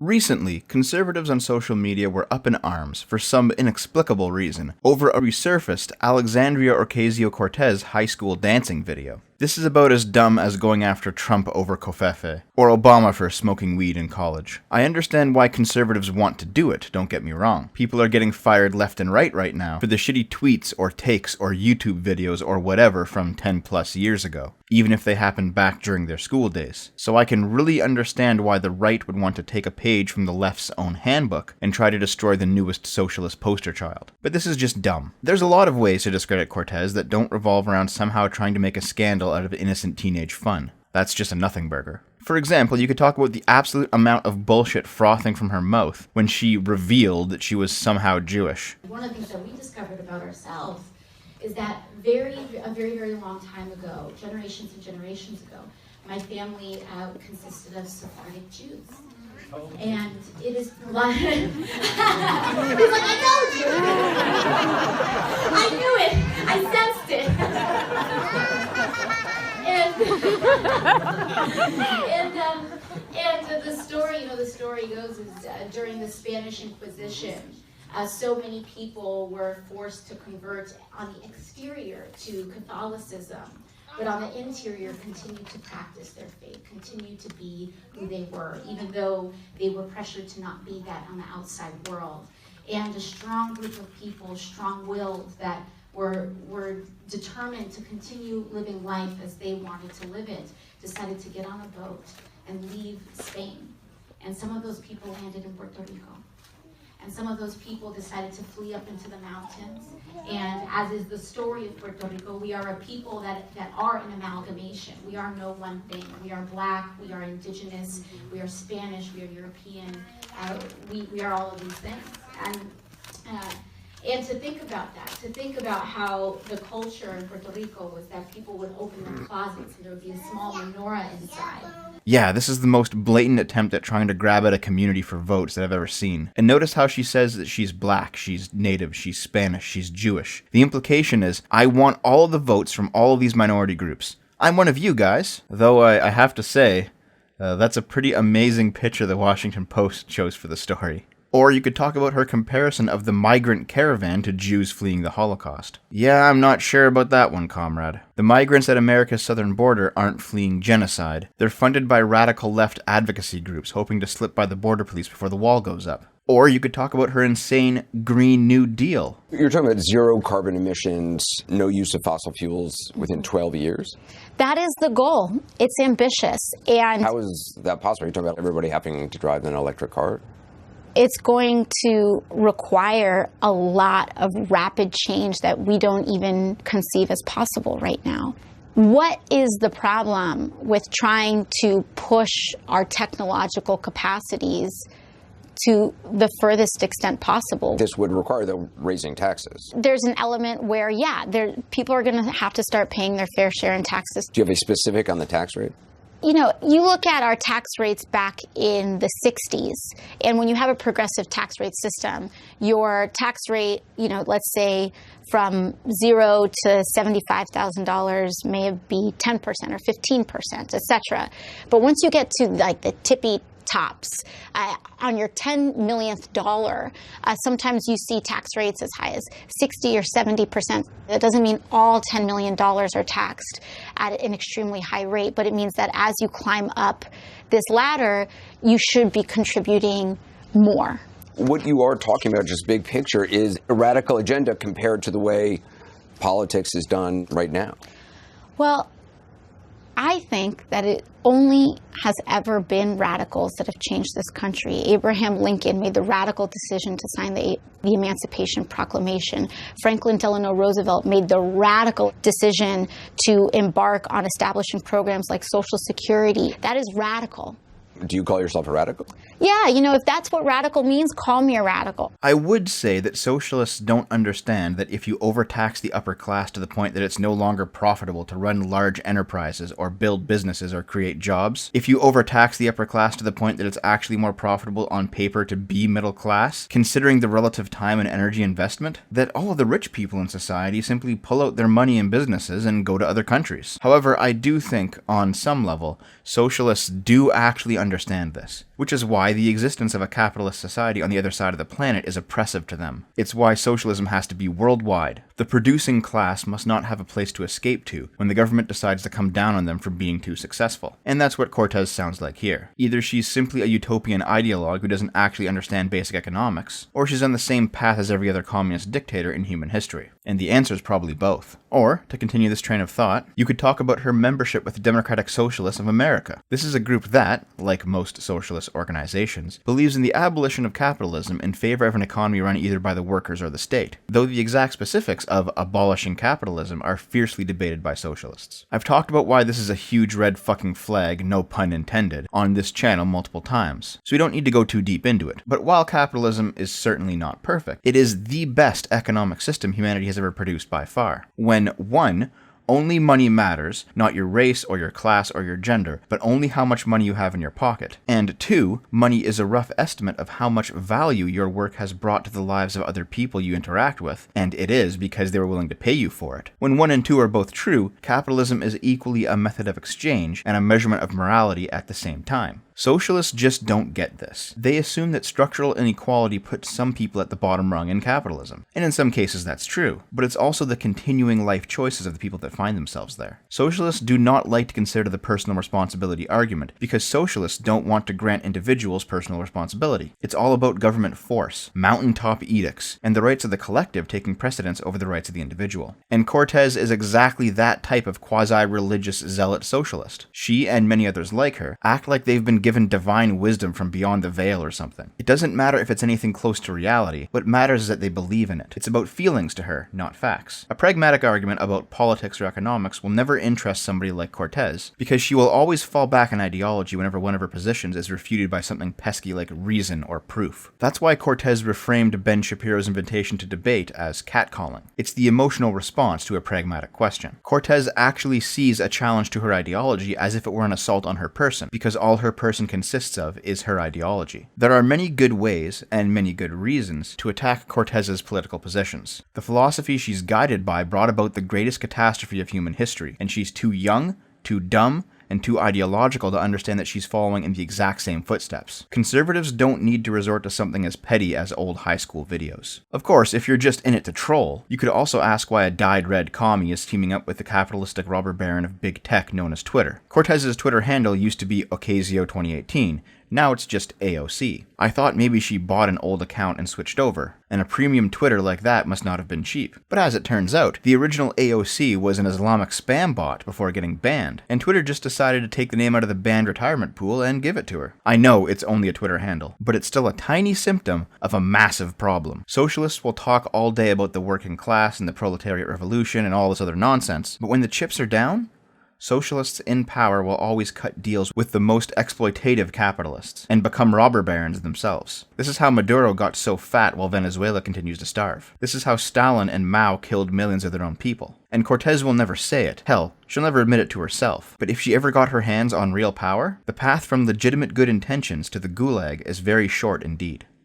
Recently, conservatives on social media were up in arms, for some inexplicable reason, over a resurfaced Alexandria Ocasio-Cortez high school dancing video. This is about as dumb as going after Trump over Covfefe, or Obama for smoking weed in college. I understand why conservatives want to do it, don't get me wrong. People are getting fired left and right now for the shitty tweets or takes or YouTube videos or whatever from 10 plus years ago, even if they happened back during their school days. So I can really understand why the right would want to take a page from the left's own handbook and try to destroy the newest socialist poster child. But this is just dumb. There's a lot of ways to discredit Cortez that don't revolve around somehow trying to make a scandal out of innocent teenage fun. That's just a nothing burger. For example, you could talk about the absolute amount of bullshit frothing from her mouth when she revealed that she was somehow Jewish. One of the things that we discovered about ourselves is that a very long time ago, generations and generations ago, my family consisted of Sephardic Jews. And it is blood. He's like, I told you! I knew it! I sensed it! and the story goes is during the Spanish Inquisition, so many people were forced to convert on the exterior to Catholicism, but on the interior continued to practice their faith, continued to be who they were, even though they were pressured to not be that on the outside world. And a strong group of people, strong-willed, that were determined to continue living life as they wanted to live it, decided to get on a boat and leave Spain. And some of those people landed in Puerto Rico. And some of those people decided to flee up into the mountains. And as is the story of Puerto Rico, we are a people that are an amalgamation. We are no one thing. We are black, we are indigenous, we are Spanish, we are European. We are all of these things. And to think about that, to think about how the culture in Puerto Rico was that people would open their closets and there would be a small menorah inside. Yeah, this is the most blatant attempt at trying to grab at a community for votes that I've ever seen. And notice how she says that she's black, she's native, she's Spanish, she's Jewish. The implication is, I want all of the votes from all of these minority groups. I'm one of you guys. Though I have to say, that's a pretty amazing picture the Washington Post chose for the story. Or you could talk about her comparison of the migrant caravan to Jews fleeing the Holocaust. Yeah, I'm not sure about that one, comrade. The migrants at America's southern border aren't fleeing genocide. They're funded by radical left advocacy groups hoping to slip by the border police before the wall goes up. Or you could talk about her insane Green New Deal. You're talking about zero carbon emissions, no use of fossil fuels within 12 years? That is the goal. It's ambitious. And how is that possible? You're talking about everybody having to drive an electric car? It's going to require a lot of rapid change that we don't even conceive as possible right now. What is the problem with trying to push our technological capacities to the furthest extent possible? This would require, though, raising taxes. There's an element where, people are going to have to start paying their fair share in taxes. Do you have a specific on the tax rate? You know, you look at our tax rates back in the 60s, and when you have a progressive tax rate system, your tax rate, let's say from $0 to $75,000 may be 10% or 15%, etc. But once you get to like the tippy tops, on your $10 millionth dollar, sometimes you see tax rates as high as 60 or 70%. That doesn't mean all $10 million are taxed at an extremely high rate, but it means that as you climb up this ladder, you should be contributing more. What you are talking about, just big picture, is a radical agenda compared to the way politics is done right now. Well, I think that it only has ever been radicals that have changed this country. Abraham Lincoln made the radical decision to sign the Emancipation Proclamation. Franklin Delano Roosevelt made the radical decision to embark on establishing programs like Social Security. That is radical. Do you call yourself a radical? Yeah, if that's what radical means, call me a radical. I would say that socialists don't understand that if you overtax the upper class to the point that it's no longer profitable to run large enterprises or build businesses or create jobs, if you overtax the upper class to the point that it's actually more profitable on paper to be middle class, considering the relative time and energy investment, that all of the rich people in society simply pull out their money in businesses and go to other countries. However, I do think, on some level, socialists do actually understand this. which is why the existence of a capitalist society on the other side of the planet is oppressive to them. It's why socialism has to be worldwide. The producing class must not have a place to escape to when the government decides to come down on them for being too successful. And that's what Cortez sounds like here. Either she's simply a utopian ideologue who doesn't actually understand basic economics, or she's on the same path as every other communist dictator in human history. And the answer is probably both. Or, to continue this train of thought, you could talk about her membership with the Democratic Socialists of America. This is a group that, like most socialist organizations, believes in the abolition of capitalism in favor of an economy run either by the workers or the state, though the exact specifics of abolishing capitalism are fiercely debated by socialists. I've talked about why this is a huge red fucking flag, no pun intended, on this channel multiple times, so we don't need to go too deep into it. But while capitalism is certainly not perfect, it is the best economic system humanity has ever produced by far. When 1. Only money matters, not your race or your class or your gender, but only how much money you have in your pocket. And 2, money is a rough estimate of how much value your work has brought to the lives of other people you interact with, and it is because they were willing to pay you for it. When 1 and 2 are both true, capitalism is equally a method of exchange and a measurement of morality at the same time. Socialists just don't get this. They assume that structural inequality puts some people at the bottom rung in capitalism. And in some cases that's true, but it's also the continuing life choices of the people that find themselves there. Socialists do not like to consider the personal responsibility argument, because socialists don't want to grant individuals personal responsibility. It's all about government force, mountaintop edicts, and the rights of the collective taking precedence over the rights of the individual. And Cortez is exactly that type of quasi-religious zealot socialist. She, and many others like her, act like they've been given divine wisdom from beyond the veil or something. It doesn't matter if it's anything close to reality. What matters is that they believe in it. It's about feelings to her, not facts. A pragmatic argument about politics or economics will never interest somebody like Cortez, because she will always fall back on ideology whenever one of her positions is refuted by something pesky like reason or proof. That's why Cortez reframed Ben Shapiro's invitation to debate as catcalling. It's the emotional response to a pragmatic question. Cortez actually sees a challenge to her ideology as if it were an assault on her person, because all her person consists of is her ideology. There are many good ways, and many good reasons, to attack Cortez's political positions. The philosophy she's guided by brought about the greatest catastrophe of human history, and she's too young, too dumb, and too ideological to understand that she's following in the exact same footsteps. Conservatives don't need to resort to something as petty as old high school videos. Of course, if you're just in it to troll, you could also ask why a dyed red commie is teaming up with the capitalistic robber baron of big tech known as Twitter. Cortez's Twitter handle used to be Ocasio-2018, now it's just AOC. I thought maybe she bought an old account and switched over, and a premium Twitter like that must not have been cheap. But as it turns out, the original AOC was an Islamic spam bot before getting banned, and Twitter just decided to take the name out of the banned retirement pool and give it to her. I know it's only a Twitter handle, but it's still a tiny symptom of a massive problem. Socialists will talk all day about the working class and the proletariat revolution and all this other nonsense, but when the chips are down, socialists in power will always cut deals with the most exploitative capitalists and become robber barons themselves. This is how Maduro got so fat while Venezuela continues to starve. This is how Stalin and Mao killed millions of their own people. And Cortez will never say it. Hell, she'll never admit it to herself. But if she ever got her hands on real power, the path from legitimate good intentions to the gulag is very short indeed.